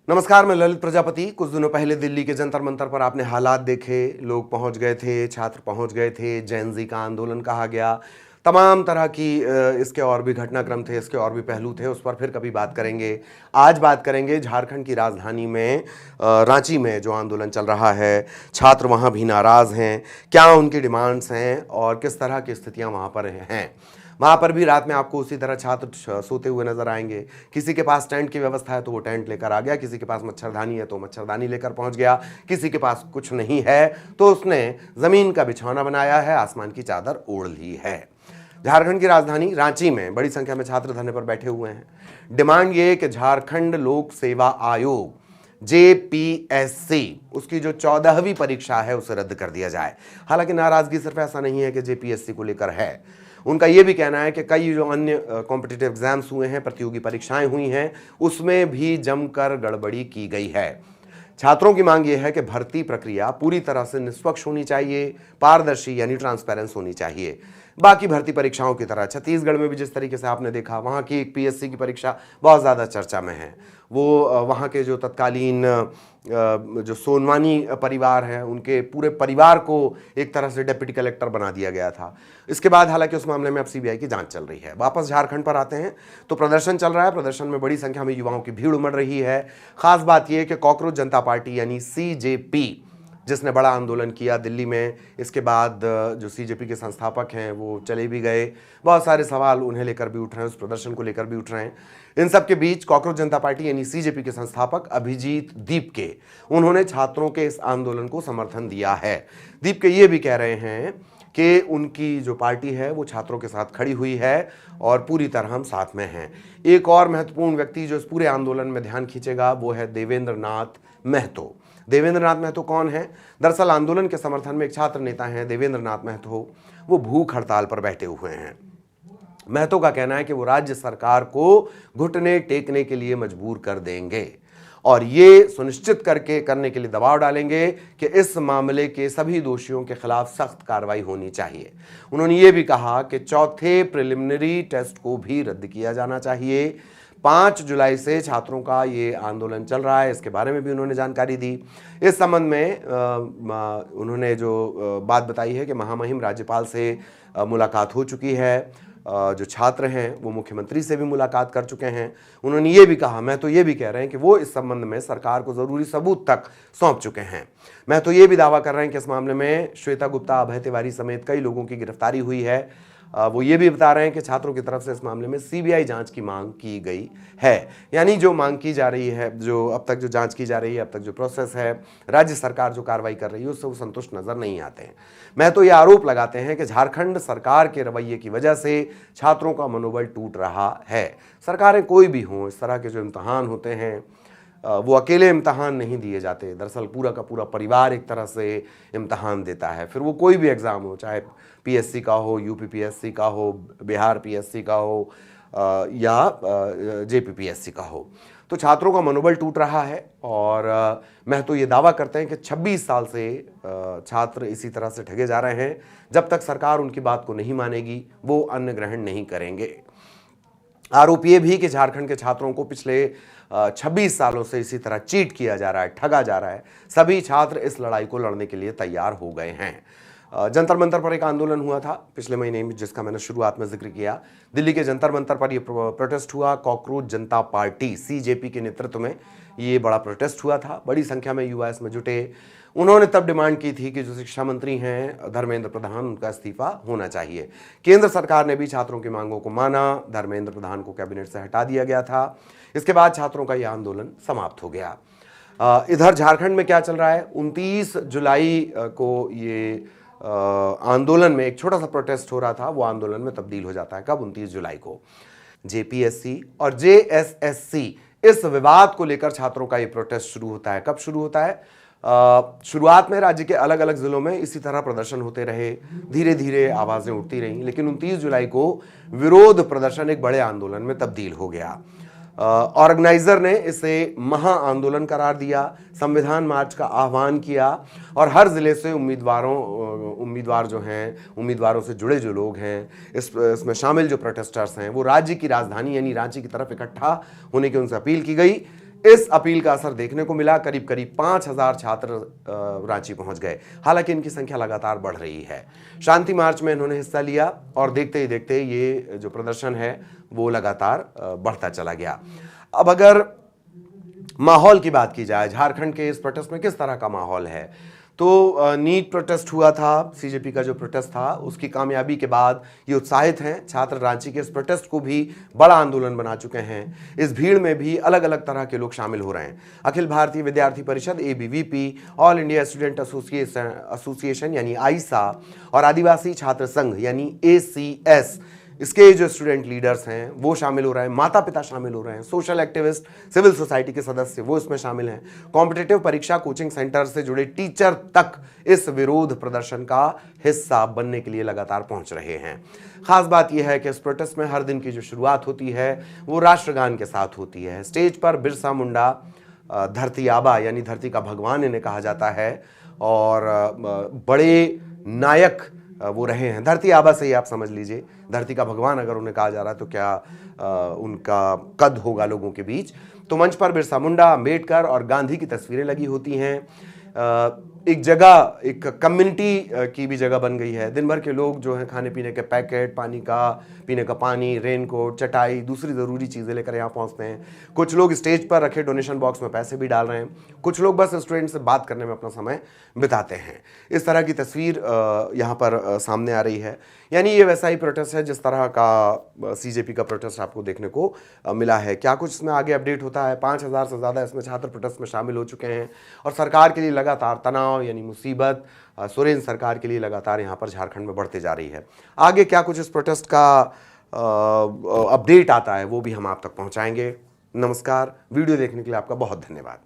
नमस्कार, मैं ललित प्रजापति। कुछ दिनों पहले दिल्ली के जंतर मंतर पर आपने हालात देखे, लोग पहुंच गए थे, छात्र पहुंच गए थे, जेन ज़ी का आंदोलन कहा गया, तमाम तरह की इसके और भी घटनाक्रम थे, इसके और भी पहलू थे, उस पर फिर कभी बात करेंगे। आज बात करेंगे झारखंड की राजधानी में रांची में जो आंदोलन चल रहा है, छात्र वहाँ भी नाराज़ हैं, क्या उनकी डिमांड्स हैं और किस तरह की स्थितियाँ वहाँ पर हैं। वहाँ पर भी रात में आपको उसी तरह छात्र सोते हुए नजर आएंगे। किसी के पास टेंट की व्यवस्था है तो वो टेंट लेकर आ गया, किसी के पास मच्छरदानी है तो मच्छरदानी लेकर पहुंच गया, किसी के पास कुछ नहीं है तो उसने ज़मीन का बिछौना बनाया है, आसमान की चादर ओढ़ ली है। झारखंड की राजधानी रांची में बड़ी संख्या में छात्र धरने पर बैठे हुए हैं। डिमांड ये कि झारखंड लोक सेवा आयोग JPSC उसकी जो 14वीं परीक्षा है उसे रद्द कर दिया जाए। हालांकि नाराजगी सिर्फ ऐसा नहीं है कि JPSC को लेकर है, उनका यह भी कहना है कि कई जो अन्य कॉम्पिटिटिव एग्जाम्स हुए हैं, प्रतियोगी परीक्षाएं हुई हैं, उसमें भी जमकर गड़बड़ी की गई है। छात्रों की मांग यह है कि भर्ती प्रक्रिया पूरी तरह से निष्पक्ष होनी चाहिए, पारदर्शी यानी ट्रांसपेरेंस होनी चाहिए। बाकी भर्ती परीक्षाओं की तरह छत्तीसगढ़ में भी जिस तरीके से आपने देखा, वहाँ की एक PSC की परीक्षा बहुत ज़्यादा चर्चा में है। वो वहाँ के जो तत्कालीन जो सोनवानी परिवार है, उनके पूरे परिवार को एक तरह से डिप्टी कलेक्टर बना दिया गया था। इसके बाद हालांकि उस मामले में अब CBI की जांच चल रही है। वापस झारखंड पर आते हैं तो प्रदर्शन चल रहा है। प्रदर्शन में बड़ी संख्या में युवाओं की भीड़ उमड़ रही है। खास बात यह कि कॉकरोच जनता पार्टी यानी CJP जिसने बड़ा आंदोलन किया दिल्ली में, इसके बाद जो CJP के संस्थापक हैं वो चले भी गए। बहुत सारे सवाल उन्हें लेकर भी उठ रहे हैं, उस प्रदर्शन को लेकर भी उठ रहे हैं। इन सब के बीच कॉकरोच जनता पार्टी यानी CJP के संस्थापक अभिजीत दीपके, उन्होंने छात्रों के इस आंदोलन को समर्थन दिया है। दीपके ये भी कह रहे हैं कि उनकी जो पार्टी है वो छात्रों के साथ खड़ी हुई है और पूरी तरह हम साथ में हैं। एक और महत्वपूर्ण व्यक्ति जो इस पूरे आंदोलन में ध्यान खींचेगा वो है देवेंद्र नाथ महतो। देवेंद्र नाथ महतो कौन है? दरअसल आंदोलन के समर्थन में एक छात्र नेता हैं देवेंद्र नाथ महतो, वो भूख हड़ताल पर बैठे हुए हैं। महतो का कहना है कि वो राज्य सरकार को घुटने टेकने के लिए मजबूर कर देंगे और ये सुनिश्चित करने के लिए दबाव डालेंगे कि इस मामले के सभी दोषियों के खिलाफ सख्त कार्रवाई होनी चाहिए। उन्होंने ये भी कहा कि चौथे प्रिलिमिनरी टेस्ट को भी रद्द किया जाना चाहिए। 5 जुलाई से छात्रों का ये आंदोलन चल रहा है, इसके बारे में भी उन्होंने जानकारी दी। इस संबंध में उन्होंने जो बात बताई है कि महामहिम राज्यपाल से मुलाकात हो चुकी है। जो छात्र हैं वो मुख्यमंत्री से भी मुलाकात कर चुके हैं। उन्होंने ये भी कहा, मैं तो ये भी कह रहे हैं कि वो इस संबंध में सरकार को ज़रूरी सबूत तक सौंप चुके हैं। मैं तो ये भी दावा कर रहे हैं कि इस मामले में श्वेता गुप्ता, अभय तिवारी समेत कई लोगों की गिरफ्तारी हुई है। वो ये भी बता रहे हैं कि छात्रों की तरफ से इस मामले में CBI जांच की मांग की गई है। यानी जो मांग की जा रही है, जो अब तक जो जांच की जा रही है, अब तक जो प्रोसेस है, राज्य सरकार जो कार्रवाई कर रही है, उससे वो संतुष्ट नजर नहीं आते हैं। मैं तो ये आरोप लगाते हैं कि झारखंड सरकार के रवैये की वजह से छात्रों का मनोबल टूट रहा है। सरकारें कोई भी हों, इस तरह के जो इम्तहान होते हैं वो अकेले इम्तहान नहीं दिए जाते। दरअसल पूरा का पूरा परिवार एक तरह से इम्तहान देता है। फिर वो कोई भी एग्ज़ाम हो, चाहे PSC का हो, UPPSC का हो, बिहार PSC का हो या JPPSC का हो, तो छात्रों का मनोबल टूट रहा है। और मैं तो ये दावा करते हैं कि 26 साल से छात्र इसी तरह से ठगे जा रहे हैं। जब तक सरकार उनकी बात को नहीं मानेगी वो अन्न ग्रहण नहीं करेंगे। आरोप ये भी कि झारखंड के छात्रों को पिछले 26 सालों से इसी तरह चीट किया जा रहा है, ठगा जा रहा है। सभी छात्र इस लड़ाई को लड़ने के लिए तैयार हो गए हैं। जंतर मंतर पर एक आंदोलन हुआ था पिछले महीने में, जिसका मैंने शुरुआत में जिक्र किया। दिल्ली के जंतर मंतर पर यह प्रोटेस्ट हुआ। कॉकरोच जनता पार्टी CJP के नेतृत्व में ये बड़ा प्रोटेस्ट हुआ था। बड़ी संख्या में युवा इसमें जुटे। उन्होंने तब डिमांड की थी कि जो शिक्षा मंत्री हैं धर्मेंद्र प्रधान, उनका इस्तीफा होना चाहिए। केंद्र सरकार ने भी छात्रों की मांगों को माना। धर्मेंद्र प्रधान को कैबिनेट से हटा दिया गया था। इसके बाद छात्रों का यह आंदोलन समाप्त हो गया। इधर झारखंड में क्या चल रहा है? 29 जुलाई को ये आंदोलन में एक छोटा सा प्रोटेस्ट हो रहा था, वो आंदोलन में तब्दील हो जाता है। कब? 29 जुलाई को। JPSC और JSSC इस विवाद को लेकर छात्रों का ये प्रोटेस्ट शुरू होता है। कब शुरू होता है? शुरुआत में राज्य के अलग अलग जिलों में इसी तरह प्रदर्शन होते रहे, धीरे धीरे आवाजें उठती रहीं, लेकिन 29 जुलाई को विरोध प्रदर्शन एक बड़े आंदोलन में तब्दील हो गया। ऑर्गेनाइजर ने इसे महा आंदोलन करार दिया, संविधान मार्च का आह्वान किया और हर जिले से उम्मीदवार जो हैं, उम्मीदवारों से जुड़े जो लोग हैं, इसमें शामिल जो प्रोटेस्टर्स हैं, वो राज्य की राजधानी यानी रांची की तरफ इकट्ठा होने की उनसे अपील की गई। इस अपील का असर देखने को मिला। करीब करीब 5,000 छात्र रांची पहुंच गए। हालांकि इनकी संख्या लगातार बढ़ रही है। शांति मार्च में इन्होंने हिस्सा लिया और देखते ही देखते ये जो प्रदर्शन है वो लगातार बढ़ता चला गया। अब अगर माहौल की बात की जाए, झारखंड के इस प्रोटेस्ट में किस तरह का माहौल है, तो नीट प्रोटेस्ट हुआ था, सीजेपी का जो प्रोटेस्ट था उसकी कामयाबी के बाद ये उत्साहित हैं। छात्र रांची के इस प्रोटेस्ट को भी बड़ा आंदोलन बना चुके हैं। इस भीड़ में भी अलग अलग तरह के लोग शामिल हो रहे हैं। अखिल भारतीय विद्यार्थी परिषद ABVP, all India student association यानी आईसा और आदिवासी छात्र संघ यानी ACS, इसके जो स्टूडेंट लीडर्स हैं वो शामिल हो रहे हैं। माता पिता शामिल हो रहे हैं। सोशल एक्टिविस्ट, सिविल सोसाइटी के सदस्य वो इसमें शामिल हैं। कॉम्पिटिटिव परीक्षा कोचिंग सेंटर से जुड़े टीचर तक इस विरोध प्रदर्शन का हिस्सा बनने के लिए लगातार पहुंच रहे हैं। खास बात यह है कि इस प्रोटेस्ट में हर दिन की जो शुरुआत होती है वो राष्ट्रगान के साथ होती है। स्टेज पर बिरसा मुंडा, धरती आबा यानी धरती का भगवान इन्हें कहा जाता है, और बड़े नायक वो रहे हैं। धरती आबा से ही आप समझ लीजिए, धरती का भगवान अगर उन्हें कहा जा रहा है तो क्या उनका कद होगा लोगों के बीच। तो मंच पर बिरसा मुंडा, अम्बेडकर और गांधी की तस्वीरें लगी होती हैं। एक जगह, एक कम्युनिटी की भी जगह बन गई है। दिन भर के लोग जो हैं खाने पीने के पैकेट, पीने का पानी, रेनकोट, चटाई, दूसरी ज़रूरी चीज़ें लेकर यहाँ पहुँचते हैं। कुछ लोग स्टेज पर रखे डोनेशन बॉक्स में पैसे भी डाल रहे हैं। कुछ लोग बस स्टूडेंट से बात करने में अपना समय बिताते हैं। इस तरह की तस्वीर यहाँ पर सामने आ रही है। यानी ये वैसा ही प्रोटेस्ट है जिस तरह का CJP का प्रोटेस्ट आपको देखने को मिला है। क्या कुछ इसमें आगे अपडेट होता है? 5,000 से ज़्यादा इसमें छात्र प्रोटेस्ट में शामिल हो चुके हैं और सरकार के लिए लगातार तनाव यानी मुसीबत सोरेन सरकार के लिए लगातार यहाँ पर झारखंड में बढ़ते जा रही है। आगे क्या कुछ इस प्रोटेस्ट का अपडेट आता है वो भी हम आप तक पहुँचाएंगे। नमस्कार। वीडियो देखने के लिए आपका बहुत धन्यवाद।